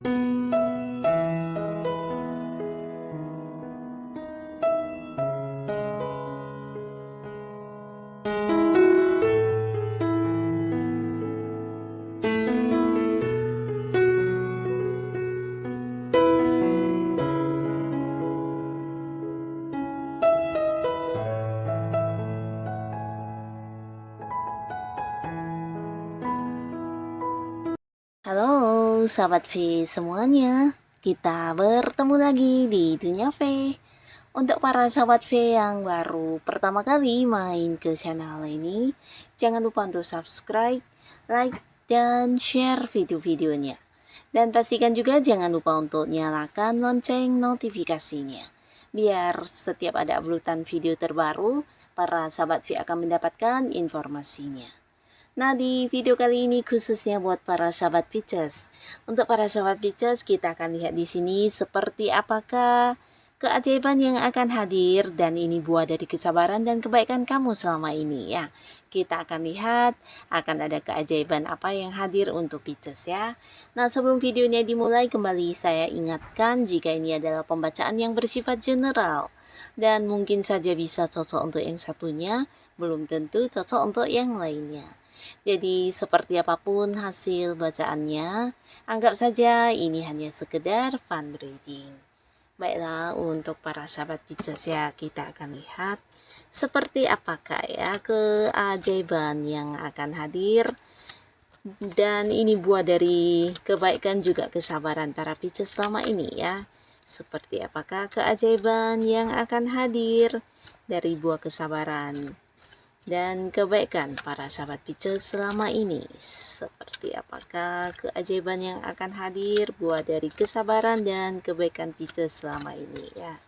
Halo sahabat V semuanya, kita bertemu lagi di Dunia V. Untuk para sahabat V yang baru pertama kali main ke channel ini, jangan lupa untuk subscribe, like, dan share video-videonya. Dan pastikan juga jangan lupa untuk nyalakan lonceng notifikasinya, biar setiap ada uploadan video terbaru, para sahabat V akan mendapatkan informasinya. Nah, di video kali ini khususnya buat para sahabat Pisces. Untuk para sahabat Pisces, kita akan lihat di sini seperti apakah keajaiban yang akan hadir, dan ini buah dari kesabaran dan kebaikan kamu selama ini ya. Kita akan lihat akan ada keajaiban apa yang hadir untuk Pisces ya. Nah, sebelum videonya dimulai, kembali saya ingatkan jika ini adalah pembacaan yang bersifat general dan mungkin saja bisa cocok untuk yang satunya, belum tentu cocok untuk yang lainnya. Jadi seperti apapun hasil bacaannya, anggap saja ini hanya sekedar fun reading. Baiklah, untuk para sahabat Pisces ya, kita akan lihat seperti apakah ya keajaiban yang akan hadir. Dan ini buah dari kebaikan juga kesabaran para Pisces selama ini ya. Seperti apakah keajaiban yang akan hadir dari buah kesabaran dan kebaikan para sahabat Pisces selama ini. Seperti apakah keajaiban yang akan hadir buah dari kesabaran dan kebaikan Pisces selama ini ya.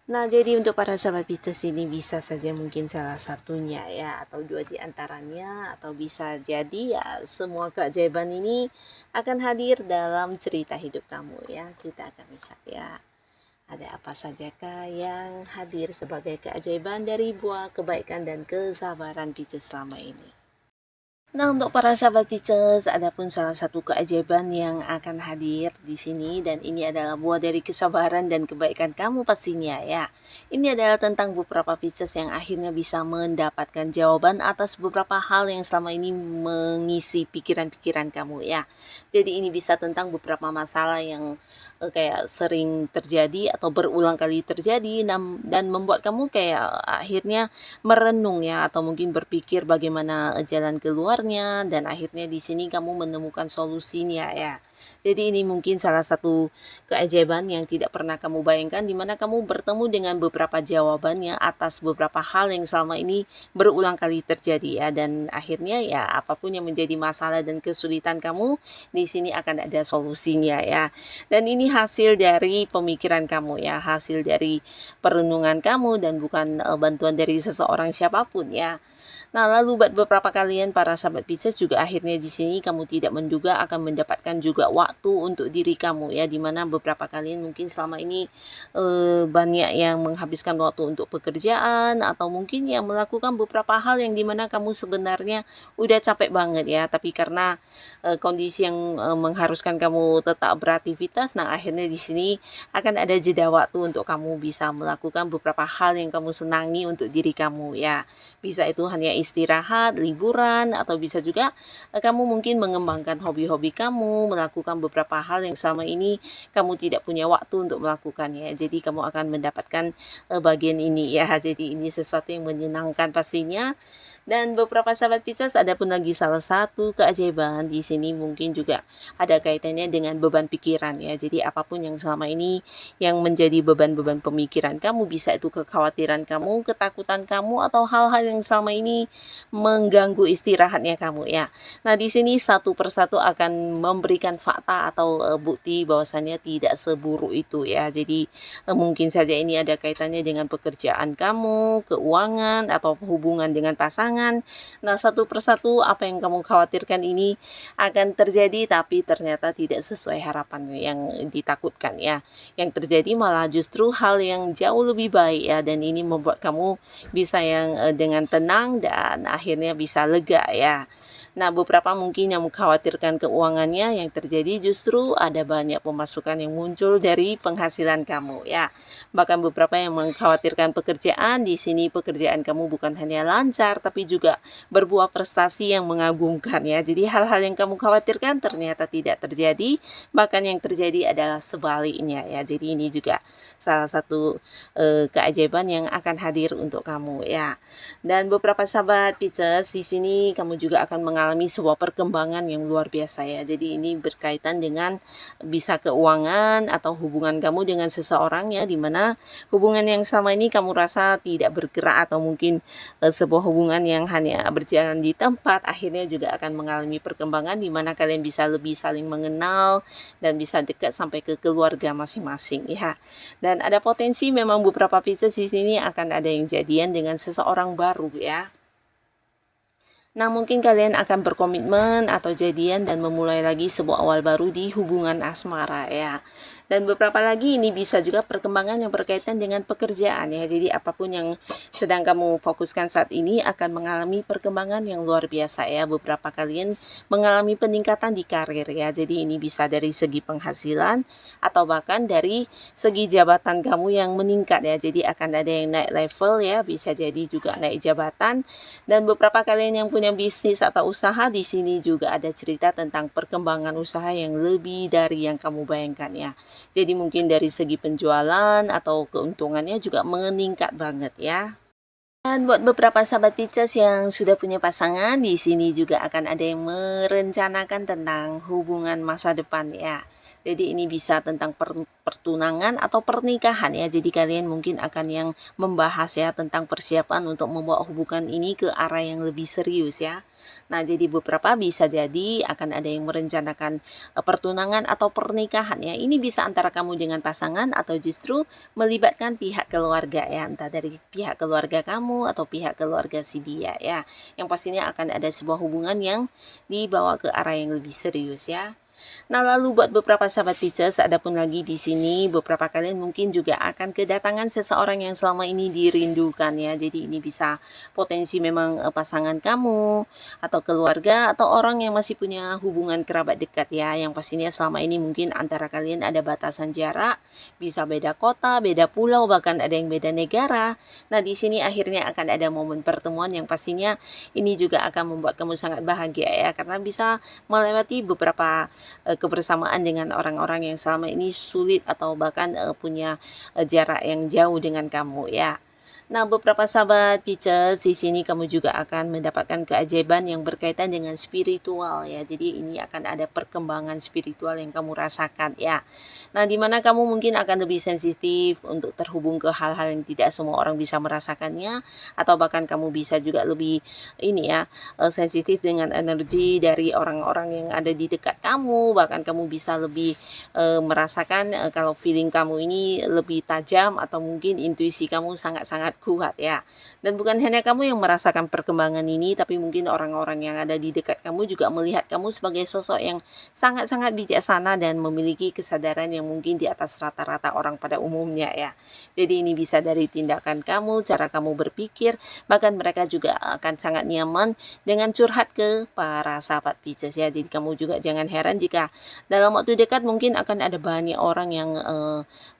Nah, jadi untuk para sahabat Pisces ini bisa saja mungkin salah satunya ya, atau dua di antaranya, atau bisa jadi ya semua keajaiban ini akan hadir dalam cerita hidup kamu ya. Kita akan lihat ya. Ada apa sajakah yang hadir sebagai keajaiban dari buah kebaikan dan kesabaran Pisces selama ini? Nah, untuk para sahabat Pisces, ada pun salah satu keajaiban yang akan hadir di sini, dan ini adalah buah dari kesabaran dan kebaikan kamu pastinya ya. Ini adalah tentang beberapa Pisces yang akhirnya bisa mendapatkan jawaban atas beberapa hal yang selama ini mengisi pikiran-pikiran kamu ya. Jadi ini bisa tentang beberapa masalah yang kayak sering terjadi atau berulang kali terjadi, dan membuat kamu kayak akhirnya merenung ya, atau mungkin berpikir bagaimana jalan keluarnya, dan akhirnya di sini kamu menemukan solusinya ya. Jadi ini mungkin salah satu keajaiban yang tidak pernah kamu bayangkan, di mana kamu bertemu dengan beberapa jawabannya atas beberapa hal yang selama ini berulang kali terjadi ya, dan akhirnya ya apapun yang menjadi masalah dan kesulitan kamu, di sini akan ada solusinya ya. Dan ini hasil dari pemikiran kamu ya, hasil dari perenungan kamu, dan bukan bantuan dari seseorang siapapun ya. Nah, lalu buat beberapa kalian para sahabat Pisces juga akhirnya di sini kamu tidak menduga akan mendapatkan juga waktu untuk diri kamu ya, dimana beberapa kalian mungkin selama ini banyak yang menghabiskan waktu untuk pekerjaan, atau mungkin yang melakukan beberapa hal yang dimana kamu sebenarnya udah capek banget ya, tapi karena kondisi yang mengharuskan kamu tetap beraktivitas, nah akhirnya di sini akan ada jeda waktu untuk kamu bisa melakukan beberapa hal yang kamu senangi untuk diri kamu ya. Bisa itu hanya istirahat, liburan, atau bisa juga kamu mungkin mengembangkan hobi-hobi kamu, melakukan beberapa hal yang selama ini kamu tidak punya waktu untuk melakukannya. Jadi kamu akan mendapatkan bagian ini ya. Jadi ini sesuatu yang menyenangkan pastinya. Dan beberapa sahabat Pisces, ada pun lagi salah satu keajaiban di sini mungkin juga ada kaitannya dengan beban pikiran ya. Jadi apapun yang selama ini yang menjadi beban-beban pemikiran kamu, bisa itu kekhawatiran kamu, ketakutan kamu, atau hal-hal yang selama ini mengganggu istirahatnya kamu ya. Nah, di sini satu persatu akan memberikan fakta atau bukti bahwasannya tidak seburuk itu ya. Jadi mungkin saja ini ada kaitannya dengan pekerjaan kamu, keuangan, atau hubungan dengan pasangan, pasangan. Nah, satu persatu apa yang kamu khawatirkan ini akan terjadi, tapi ternyata tidak sesuai harapan yang ditakutkan ya. Yang terjadi malah justru hal yang jauh lebih baik ya, dan ini membuat kamu bisa yang dengan tenang dan akhirnya bisa lega ya. Nah, beberapa mungkin yang mengkhawatirkan keuangannya, yang terjadi justru ada banyak pemasukan yang muncul dari penghasilan kamu ya. Bahkan beberapa yang mengkhawatirkan pekerjaan, di sini pekerjaan kamu bukan hanya lancar tapi juga berbuah prestasi yang mengagumkan ya. Jadi hal-hal yang kamu khawatirkan ternyata tidak terjadi, bahkan yang terjadi adalah sebaliknya ya. Jadi ini juga salah satu keajaiban yang akan hadir untuk kamu ya. Dan beberapa sahabat Pisces, di sini kamu juga akan mengalami sebuah perkembangan yang luar biasa ya. Jadi ini berkaitan dengan bisa keuangan atau hubungan kamu dengan seseorang ya, dimana hubungan yang selama ini kamu rasa tidak bergerak atau mungkin sebuah hubungan yang hanya berjalan di tempat, akhirnya juga akan mengalami perkembangan di mana kalian bisa lebih saling mengenal dan bisa dekat sampai ke keluarga masing-masing ya. Dan ada potensi memang beberapa Pisces di sini akan ada yang jadian dengan seseorang baru ya. Nah, mungkin kalian akan berkomitmen atau jadian dan memulai lagi sebuah awal baru di hubungan asmara ya. Dan beberapa lagi ini bisa juga perkembangan yang berkaitan dengan pekerjaan ya. Jadi apapun yang sedang kamu fokuskan saat ini akan mengalami perkembangan yang luar biasa ya. Beberapa kalian mengalami peningkatan di karir ya. Jadi ini bisa dari segi penghasilan atau bahkan dari segi jabatan kamu yang meningkat ya. Jadi akan ada yang naik level ya, bisa jadi juga naik jabatan. Dan beberapa kalian yang punya bisnis atau usaha, di sini juga ada cerita tentang perkembangan usaha yang lebih dari yang kamu bayangkan ya. Jadi mungkin dari segi penjualan atau keuntungannya juga meningkat banget ya. Dan buat beberapa sahabat Pisces yang sudah punya pasangan, di sini juga akan ada yang merencanakan tentang hubungan masa depan ya. Jadi ini bisa tentang pertunangan atau pernikahan ya. Jadi kalian mungkin akan yang membahas ya tentang persiapan untuk membawa hubungan ini ke arah yang lebih serius ya. Nah, jadi beberapa bisa jadi akan ada yang merencanakan pertunangan atau pernikahan ya. Ini bisa antara kamu dengan pasangan atau justru melibatkan pihak keluarga ya, entah dari pihak keluarga kamu atau pihak keluarga si dia ya. Yang pastinya akan ada sebuah hubungan yang dibawa ke arah yang lebih serius ya. Nah, lalu buat beberapa sahabat Pisces, adapun lagi di sini beberapa kalian mungkin juga akan kedatangan seseorang yang selama ini dirindukan ya. Jadi ini bisa potensi memang pasangan kamu atau keluarga atau orang yang masih punya hubungan kerabat dekat ya. Yang pastinya selama ini mungkin antara kalian ada batasan jarak, bisa beda kota, beda pulau, bahkan ada yang beda negara. Nah, di sini akhirnya akan ada momen pertemuan yang pastinya ini juga akan membuat kamu sangat bahagia ya, karena bisa melewati beberapa kebersamaan dengan orang-orang yang selama ini sulit atau bahkan punya jarak yang jauh dengan kamu ya. Nah, beberapa sahabat Pisces, di sini kamu juga akan mendapatkan keajaiban yang berkaitan dengan spiritual ya. Jadi ini akan ada perkembangan spiritual yang kamu rasakan ya. Nah, di mana kamu mungkin akan lebih sensitif untuk terhubung ke hal-hal yang tidak semua orang bisa merasakannya, atau bahkan kamu bisa juga lebih ini ya, sensitif dengan energi dari orang-orang yang ada di dekat kamu. Bahkan kamu bisa lebih merasakan kalau feeling kamu ini lebih tajam atau mungkin intuisi kamu sangat-sangat kuat ya. Dan bukan hanya kamu yang merasakan perkembangan ini, tapi mungkin orang-orang yang ada di dekat kamu juga melihat kamu sebagai sosok yang sangat-sangat bijaksana dan memiliki kesadaran yang mungkin di atas rata-rata orang pada umumnya ya. Jadi ini bisa dari tindakan kamu, cara kamu berpikir, bahkan mereka juga akan sangat nyaman dengan curhat ke para sahabat Pisces ya. Jadi kamu juga jangan heran jika dalam waktu dekat mungkin akan ada banyak orang yang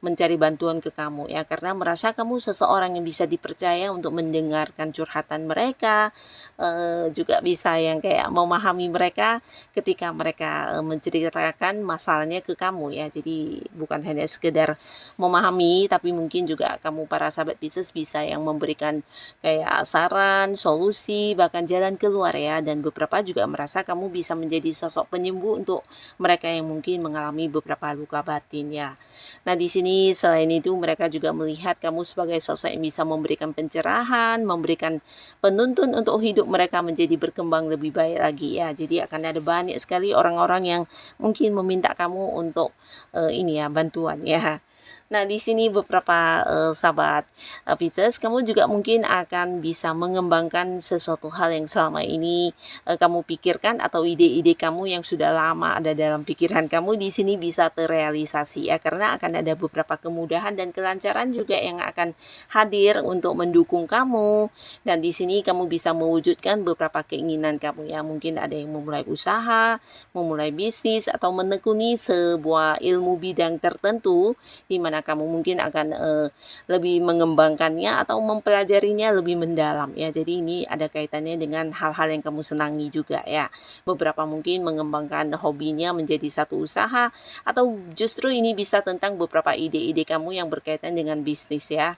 mencari bantuan ke kamu ya, karena merasa kamu seseorang yang bisa dipercaya untuk mendengarkan curhatan mereka, juga bisa yang kayak memahami mereka ketika mereka menceritakan masalahnya ke kamu ya. Jadi bukan hanya sekedar memahami, tapi mungkin juga kamu para sahabat Pisces bisa yang memberikan kayak saran, solusi, bahkan jalan keluar ya. Dan beberapa juga merasa kamu bisa menjadi sosok penyembuh untuk mereka yang mungkin mengalami beberapa luka batin ya. Nah, di sini selain itu mereka juga melihat kamu sebagai sosok yang bisa memberikan pencerahan, memberikan penuntun untuk hidup mereka menjadi berkembang lebih baik lagi ya. Jadi akan ada banyak sekali orang-orang yang mungkin meminta kamu untuk ini ya, bantuan ya. Nah, di sini beberapa, sahabat, Pisces, kamu juga mungkin akan bisa mengembangkan sesuatu hal yang selama ini, kamu pikirkan atau ide-ide kamu yang sudah lama ada dalam pikiran kamu di sini bisa terrealisasi ya, karena akan ada beberapa kemudahan dan kelancaran juga yang akan hadir untuk mendukung kamu. Dan di sini kamu bisa mewujudkan beberapa keinginan kamu ya, mungkin ada yang memulai usaha, memulai bisnis, atau menekuni sebuah ilmu bidang tertentu di mana kamu mungkin akan lebih mengembangkannya atau mempelajarinya lebih mendalam ya. Jadi ini ada kaitannya dengan hal-hal yang kamu senangi juga ya. Beberapa mungkin mengembangkan hobinya menjadi satu usaha, atau justru ini bisa tentang beberapa ide-ide kamu yang berkaitan dengan bisnis ya.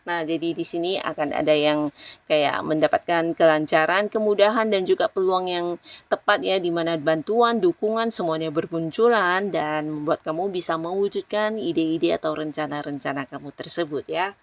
Nah, jadi di sini akan ada yang kayak mendapatkan kelancaran, kemudahan, dan juga peluang yang tepat ya, di mana bantuan, dukungan semuanya bermunculan dan membuat kamu bisa mewujudkan ide-ide atau rencana-rencana kamu tersebut ya.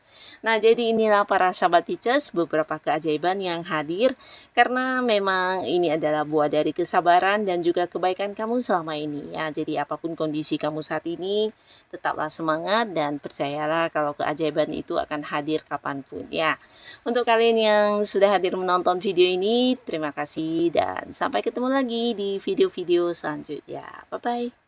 Nah, jadi inilah para sahabat Pisces beberapa keajaiban yang hadir karena memang ini adalah buah dari kesabaran dan juga kebaikan kamu selama ini ya. Jadi apapun kondisi kamu saat ini, tetaplah semangat dan percayalah kalau keajaiban itu akan hadir kapanpun ya. Untuk kalian yang sudah hadir menonton video ini, terima kasih dan sampai ketemu lagi di video-video selanjutnya. Bye-bye.